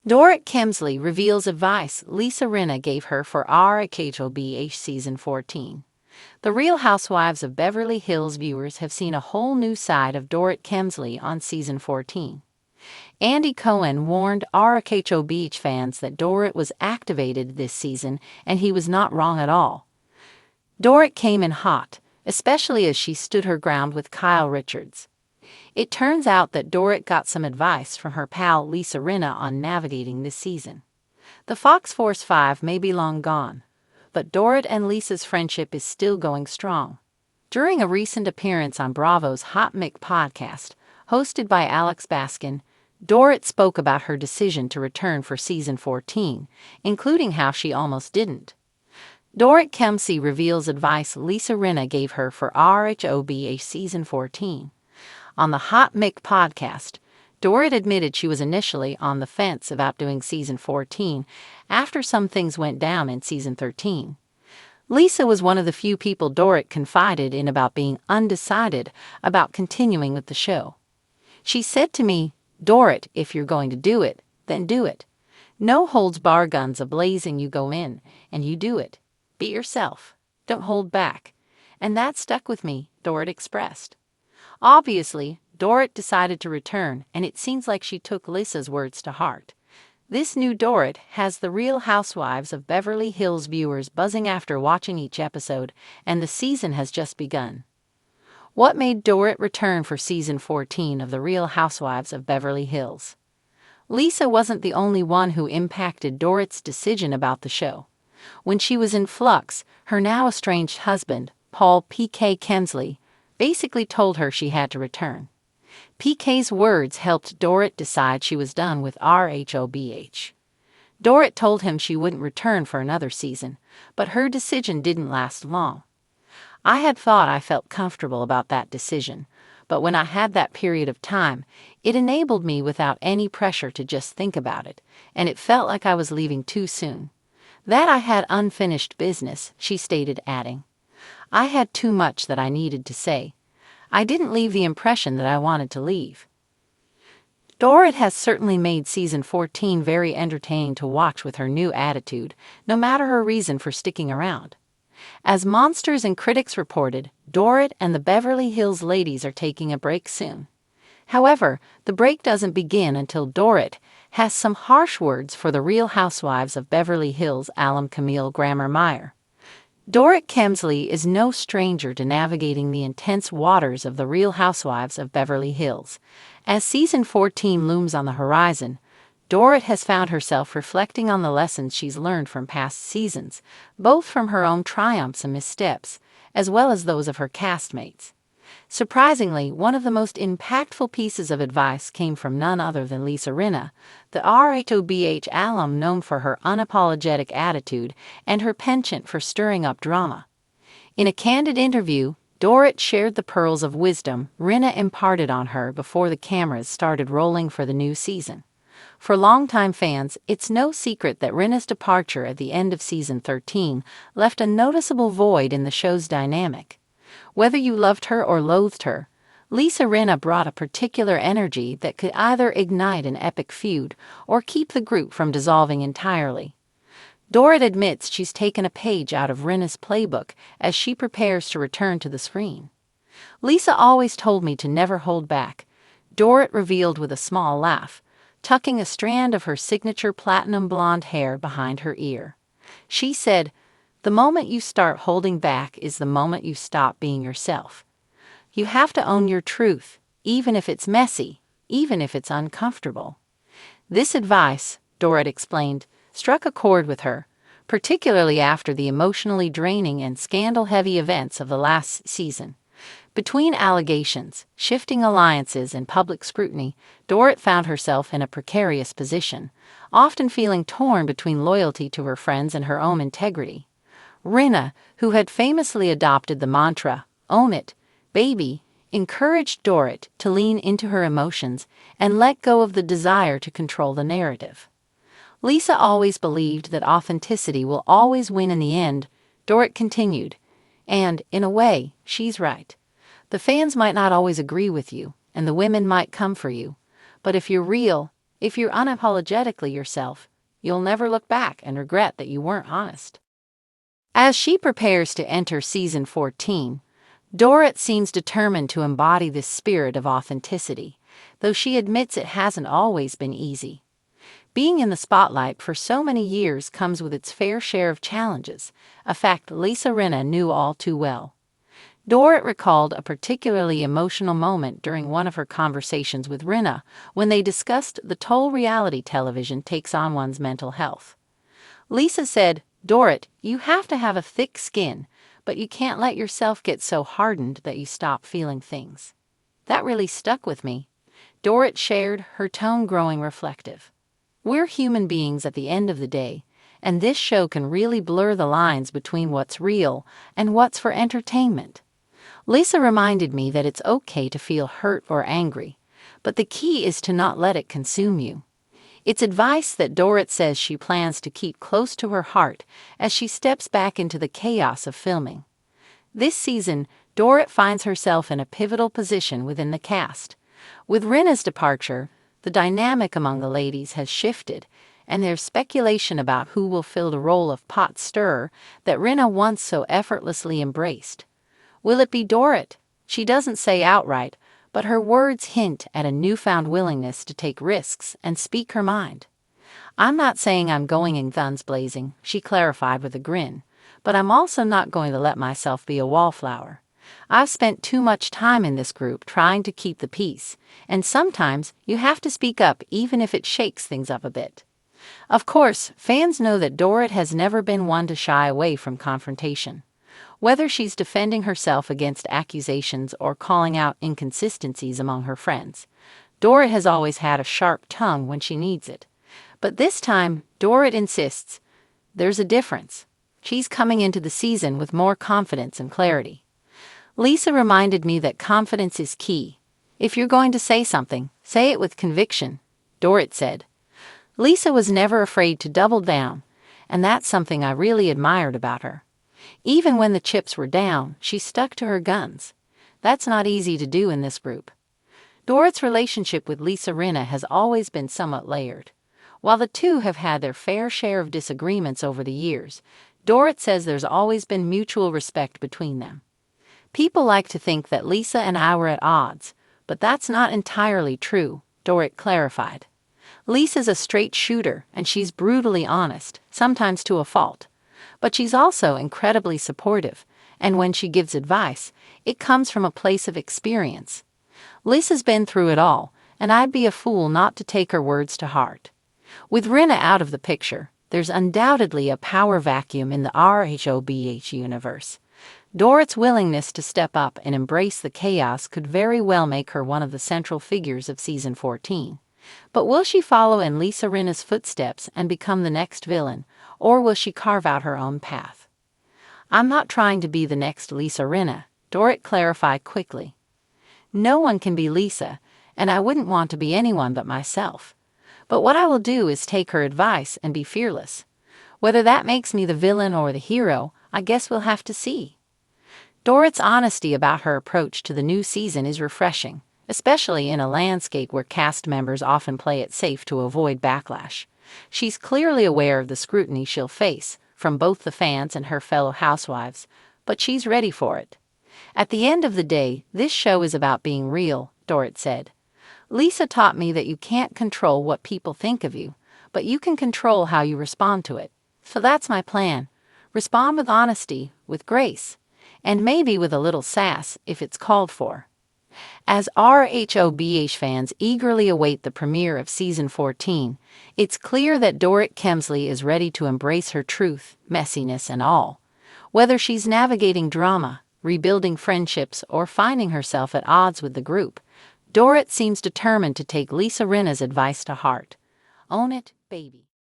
Dorit Kemsley reveals advice Rinna gave her for RHOBH Season 14. The Real Housewives of Beverly Hills viewers have seen a whole new side of Dorit Kemsley on Season 14. Andy Cohen warned RHOBH fans that Dorit was activated this season, and he was not wrong at all. Dorit came in hot, especially as she stood her ground with Kyle Richards. It turns out that Dorit got some advice from her pal Rinna on navigating this season. The Fox Force 5 may be long gone, but Dorit and Lisa's friendship is still going strong. During a recent appearance on Bravo's Hot Mic podcast, hosted by Alex Baskin, Dorit spoke about her decision to return for Season 14, including how she almost didn't. Dorit Kemsley reveals advice Rinna gave her for RHOBH Season 14. On the Hot Mic podcast, Dorit admitted she was initially on the fence about doing Season 14 after some things went down in Season 13. Lisa was one of the few people Dorit confided in about being undecided about continuing with the show. She said to me, "Dorit, if you're going to do it, then do it. No holds bar, guns a-blazing, you go in, and you do it. Be yourself. Don't hold back." And that stuck with me, Dorit expressed. Obviously, Dorit decided to return, and it seems like she took Lisa's words to heart. This new Dorit has the Real Housewives of Beverly Hills viewers buzzing after watching each episode, and the season has just begun. What made Dorit return for Season 14 of the Real Housewives of Beverly Hills? Lisa wasn't the only one who impacted Dorits' decision about the show. When she was in flux, her now estranged husband, Paul P.K. Kemsley, basically told her she had to return. PK's words helped Dorit decide she was done with RHOBH. Dorit told him she wouldn't return for another season, but her decision didn't last long. "I had thought I felt comfortable about that decision, but when I had that period of time, it enabled me without any pressure to just think about it, and it felt like I was leaving too soon. That I had unfinished business," she stated, adding, "I had too much that I needed to say. I didn't leave the impression that I wanted to leave." Dorit has certainly made Season 14 very entertaining to watch with her new attitude, no matter her reason for sticking around. As Monsters and critics reported, Dorit and the Beverly Hills ladies are taking a break soon. However, the break doesn't begin until Dorit has some harsh words for the Real Housewives of Beverly Hills alum Camille Grammer-Meyer. Dorit Kemsley is no stranger to navigating the intense waters of the Real Housewives of Beverly Hills. As Season 14 looms on the horizon, Dorit has found herself reflecting on the lessons she's learned from past seasons, both from her own triumphs and missteps, as well as those of her castmates. Surprisingly, one of the most impactful pieces of advice came from none other than Rinna, the RHOBH alum known for her unapologetic attitude and her penchant for stirring up drama. In a candid interview, Dorit shared the pearls of wisdom Rinna imparted on her before the cameras started rolling for the new season. For longtime fans, it's no secret that Rinna's departure at the end of Season 13 left a noticeable void in the show's dynamic. Whether you loved her or loathed her, Rinna brought a particular energy that could either ignite an epic feud or keep the group from dissolving entirely. Dorit admits she's taken a page out of Rinna's playbook as she prepares to return to the screen. "Lisa always told me to never hold back," Dorit revealed with a small laugh, tucking a strand of her signature platinum blonde hair behind her ear. She said, "The moment you start holding back is the moment you stop being yourself. You have to own your truth, even if it's messy, even if it's uncomfortable." This advice, Dorit explained, struck a chord with her, particularly after the emotionally draining and scandal-heavy events of the last season. Between allegations, shifting alliances, and public scrutiny, Dorit found herself in a precarious position, often feeling torn between loyalty to her friends and her own integrity. Rinna, who had famously adopted the mantra, "Own it, baby," encouraged Dorit to lean into her emotions and let go of the desire to control the narrative. "Lisa always believed that authenticity will always win in the end," Dorit continued, "and, in a way, she's right. The fans might not always agree with you, and the women might come for you, but if you're real, If you're unapologetically yourself, you'll never look back and regret that you weren't honest. As she prepares to enter season 14, Dorit seems determined to embody this spirit of authenticity, though she admits it hasn't always been easy. Being in the spotlight for so many years comes with its fair share of challenges, a fact Rinna knew all too well. Dorit recalled a particularly emotional moment during one of her conversations with Rinna when they discussed the toll reality television takes on one's mental health. Lisa said, "Dorit, you have to have a thick skin, but you can't let yourself get so hardened that you stop feeling things." That really stuck with me. Dorit shared, her tone growing reflective. We're human beings at the end of the day, and this show can really blur the lines between what's real and what's for entertainment. Lisa reminded me that it's okay to feel hurt or angry, but the key is to not let it consume you. It's advice that Dorit says she plans to keep close to her heart as she steps back into the chaos of filming. This season, Dorit finds herself in a pivotal position within the cast. With Rinna's departure, the dynamic among the ladies has shifted, and there's speculation about who will fill the role of pot stirrer that Rinna once so effortlessly embraced. Will it be Dorit? She doesn't say outright, but her words hint at a newfound willingness to take risks and speak her mind. "I'm not saying I'm going in guns blazing," she clarified with a grin, "but I'm also not going to let myself be a wallflower. I've spent too much time in this group trying to keep the peace, and sometimes you have to speak up even if it shakes things up a bit." Of course, fans know that Dorit has never been one to shy away from confrontation. Whether she's defending herself against accusations or calling out inconsistencies among her friends, Dorit has always had a sharp tongue when she needs it. But this time, Dorit insists, there's a difference. She's coming into the season with more confidence and clarity. Lisa reminded me that confidence is key. "If you're going to say something, say it with conviction," Dorit said. Lisa was never afraid to double down, and that's something I really admired about her. Even when the chips were down, she stuck to her guns. That's not easy to do in this group. Dorit's relationship with Rinna has always been somewhat layered. While the two have had their fair share of disagreements over the years, Dorit says there's always been mutual respect between them. "People like to think that Lisa and I were at odds, but that's not entirely true," Dorit clarified. "Lisa's a straight shooter, and she's brutally honest, sometimes to a fault. But she's also incredibly supportive, and when she gives advice, it comes from a place of experience. Lisa's been through it all, and I'd be a fool not to take her words to heart." With Rinna out of the picture, there's undoubtedly a power vacuum in the RHOBH universe. Dorit's willingness to step up and embrace the chaos could very well make her one of the central figures of season 14. But will she follow in Rinna's footsteps and become the next villain, or will she carve out her own path? "I'm not trying to be the next Rinna," Dorit clarified quickly. "No one can be Lisa, and I wouldn't want to be anyone but myself. But what I will do is take her advice and be fearless. Whether that makes me the villain or the hero, I guess we'll have to see." Dorit's honesty about her approach to the new season is refreshing, especially in a landscape where cast members often play it safe to avoid backlash. She's clearly aware of the scrutiny she'll face from both the fans and her fellow housewives, but she's ready for it. "At the end of the day, this show is about being real," Dorit said. "Lisa taught me that you can't control what people think of you, but you can control how you respond to it. So that's my plan. Respond with honesty, with grace, and maybe with a little sass if it's called for." As RHOBH fans eagerly await the premiere of season 14, it's clear that Dorit Kemsley is ready to embrace her truth, messiness, and all. Whether she's navigating drama, rebuilding friendships, or finding herself at odds with the group, Dorit seems determined to take Rinna's advice to heart. Own it, baby.